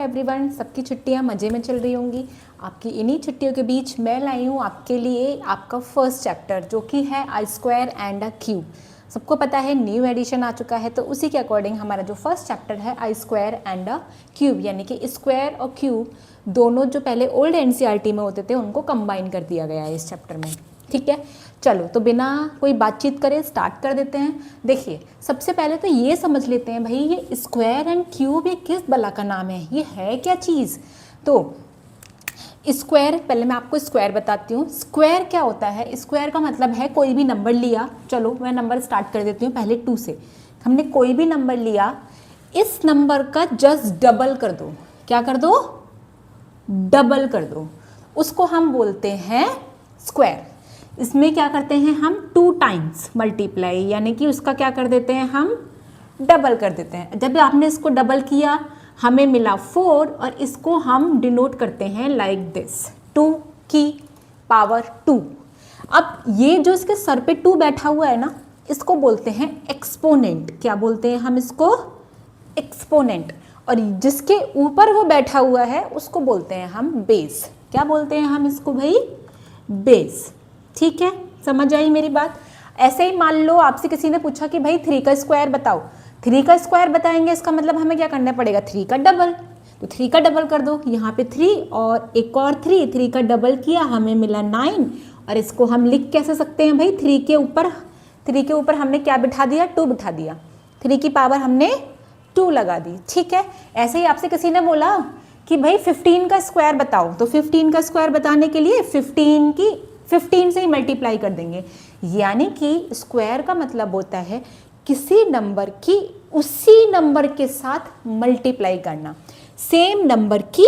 Everyone, सबकी छुट्टियां मज़े में चल रही होंगी। आपकी इन्हीं छुट्टियों के बीच मैं लाई हूँ आपके लिए आपका फर्स्ट चैप्टर, जो कि है आई स्क्वायर एंड अ क्यूब। सबको पता है न्यू एडिशन आ चुका है, तो उसी के अकॉर्डिंग हमारा जो फर्स्ट चैप्टर है आई स्क्वायर एंड अ क्यूब, यानी कि स्क्वायर और क्यूब दोनों जो पहले ओल्ड एनसीईआरटी में होते थे उनको कंबाइन कर दिया गया है इस चैप्टर में। ठीक है, चलो तो बिना कोई बातचीत करे स्टार्ट कर देते हैं। देखिए, सबसे पहले तो ये समझ लेते हैं भाई, ये स्क्वायर एंड क्यूब ये किस बला का नाम है, ये है क्या चीज़। तो स्क्वायर, पहले मैं आपको स्क्वायर बताती हूँ। स्क्वायर क्या होता है? स्क्वायर का मतलब है कोई भी नंबर लिया, चलो मैं नंबर स्टार्ट कर देती हूँ पहले 2 से। हमने कोई भी नंबर लिया, इस नंबर का जस्ट डबल कर दो। क्या कर दो? डबल कर दो, उसको हम बोलते हैं स्क्वायर। इसमें क्या करते हैं हम? 2 टाइम्स मल्टीप्लाई, यानी कि उसका क्या कर देते हैं हम? डबल कर देते हैं। जब आपने इसको डबल किया हमें मिला 4, और इसको हम डिनोट करते हैं लाइक दिस, 2 की पावर 2। अब ये जो इसके सर पे 2 बैठा हुआ है ना, इसको बोलते हैं एक्सपोनेंट। क्या बोलते हैं हम इसको? एक्सपोनेंट। और जिसके ऊपर वो बैठा हुआ है उसको बोलते हैं हम बेस। क्या बोलते हैं हम इसको भाई? बेस। ठीक है, समझ आई मेरी बात। ऐसे ही मान लो आपसे किसी ने पूछा कि भाई 3 का स्क्वायर बताओ। 3 का स्क्वायर बताएंगे, इसका मतलब हमें क्या करना पड़ेगा? 3 का डबल। तो 3 का डबल कर दो, यहाँ पे 3 और एक और 3 का डबल किया हमें मिला 9। और इसको हम लिख कैसे सकते हैं भाई? 3 के ऊपर हमने क्या बिठा दिया? 2 बिठा दिया। 3 की पावर हमने 2 लगा दी। ठीक है, ऐसे ही आपसे किसी ने बोला कि भाई 15 का स्क्वायर बताओ, तो 15 का स्क्वायर बताने के लिए 15 से ही मल्टीप्लाई कर देंगे। यानी कि स्क्वायर का मतलब होता है किसी नंबर की उसी नंबर के साथ मल्टीप्लाई करना, सेम नंबर की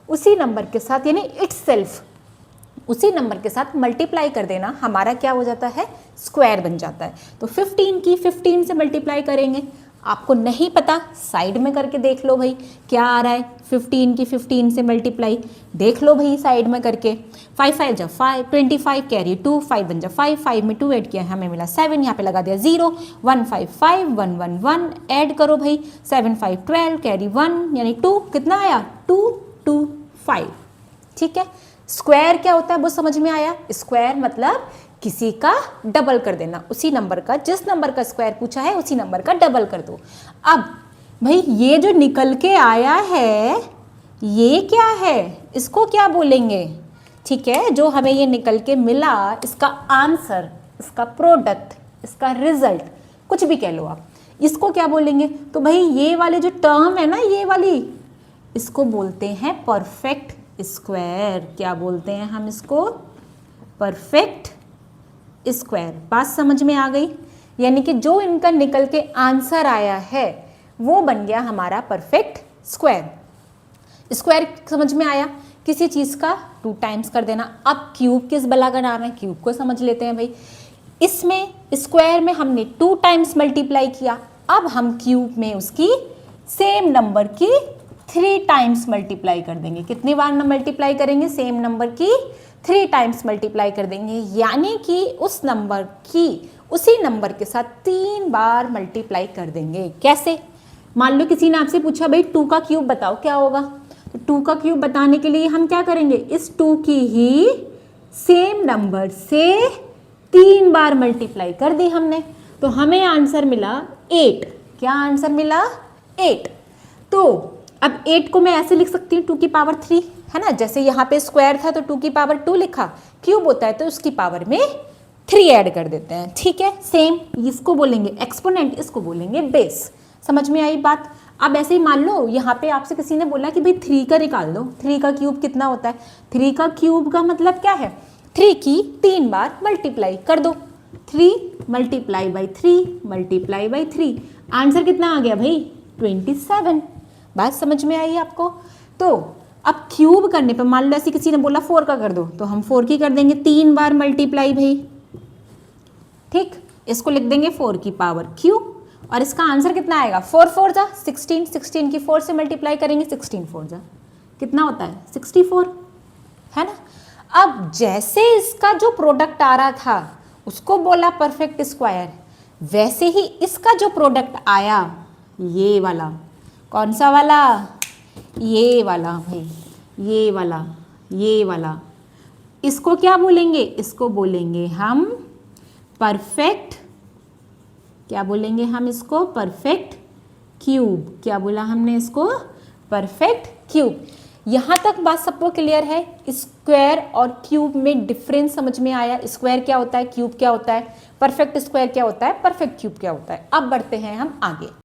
उसी नंबर के साथ, यानी इटसेल्फ उसी नंबर के साथ मल्टीप्लाई कर देना, हमारा क्या हो जाता है? स्क्वायर बन जाता है। तो 15 की 15 से मल्टीप्लाई करेंगे। आपको नहीं पता, साइड में करके देख लो भाई क्या आ रहा है। 15 की 15 से मल्टीप्लाई देख लो भाई साइड में करके। 5 5 जा 5, 25 कैरी 2, 5 1 जा 5, 5 में 2 ऐड किया हमें मिला 7, यहाँ पे लगा दिया 0, 1 5 5 1 1 1 ऐड करो भाई, 7 5 12 कैरी 1 यानी 2, कितना आया? 2 2 5। ठीक है, स्क्वायर क्या होता है वो समझ में आया? स्क्वायर मतलब किसी का डबल कर देना, उसी नंबर का, जिस नंबर का स्क्वायर पूछा है उसी नंबर का डबल कर दो। अब भाई ये जो निकल के आया है ये क्या है? इसको क्या बोलेंगे? ठीक है, जो हमें ये निकल के मिला, इसका आंसर, इसका प्रोडक्ट, इसका रिजल्ट, कुछ भी कह लो आप, इसको क्या बोलेंगे? तो भाई ये वाले जो टर्म है ना, ये वाली, इसको बोलते हैं परफेक्ट स्क्वायर। क्या बोलते हैं हम इसको? Perfect square. बात समझ में आ गई? यानी कि जो इनका निकल के आंसर आया है वो बन गया हमारा परफेक्ट स्क्वायर। स्क्वायर समझ में आया? किसी चीज़ का 2 टाइम्स कर देना। अब क्यूब किस बला का नाम है? क्यूब को समझ लेते हैं भाई। इसमें स्क्वायर में हमने 2 टाइम्स मल्टीप्लाई किया, अब हम क्यूब में उसकी सेम नंबर की 3 टाइम्स मल्टीप्लाई कर देंगे। कितनी बार मल्टीप्लाई करेंगे? सेम नंबर की 3 टाइम्स मल्टीप्लाई कर देंगे, यानी कि उस नंबर की उसी नंबर के साथ 3 बार मल्टीप्लाई कर देंगे। कैसे? मान लो किसी ने आपसे पूछा भाई 2 का क्यूब बताओ, क्या होगा? तो 2 का क्यूब बताने के लिए हम क्या करेंगे? इस 2 की ही सेम नंबर से 3 बार मल्टीप्लाई कर दी हमने, तो हमें आंसर मिला 8। क्या आंसर मिला? 8। तो अब 8 को मैं ऐसे लिख सकती हूँ 2 की पावर 3, है ना। जैसे यहाँ पे स्क्वायर था तो 2 की पावर 2 लिखा, क्यूब होता है तो उसकी पावर में 3 ऐड कर देते हैं। ठीक है, सेम इसको बोलेंगे एक्सपोनेंट, इसको बोलेंगे बेस। समझ में आई बात? अब ऐसे ही मान लो यहाँ पे आपसे किसी ने बोला कि भाई 3 का निकाल दो, 3 का क्यूब कितना होता है? 3 का क्यूब का मतलब क्या है? 3 की 3 बार मल्टीप्लाई कर दो, 3 multiply by 3 multiply by 3, answer कितना आ गया भाई? 27। बात समझ में आई आपको? तो अब क्यूब करने पे मान लो ऐसे किसी ने बोला 4 का कर दो, तो हम 4 की कर देंगे 3 बार मल्टीप्लाई भाई। ठीक, इसको लिख देंगे 4 की पावर क्यूब, और इसका आंसर कितना आएगा? 4 4 जा 16, 16 की 4 से मल्टीप्लाई करेंगे, 16 4 जा कितना होता है? 64, है ना। अब जैसे इसका जो प्रोडक्ट आ रहा था उसको बोला परफेक्ट स्क्वायर, वैसे ही इसका जो प्रोडक्ट आया ये वाला, कौन सा वाला? ये वाला भाई, ये वाला, ये वाला, इसको क्या बोलेंगे? इसको बोलेंगे हम परफेक्ट, क्या बोलेंगे हम इसको? Perfect cube. क्या बोला हमने इसको? Perfect cube. यहाँ तक बात सबको क्लियर है? स्क्वायर और क्यूब में डिफरेंस समझ में आया? स्क्वायर क्या होता है, क्यूब क्या होता है, परफेक्ट स्क्वायर क्या होता है, परफेक्ट क्यूब क्या होता है। अब बढ़ते हैं हम आगे।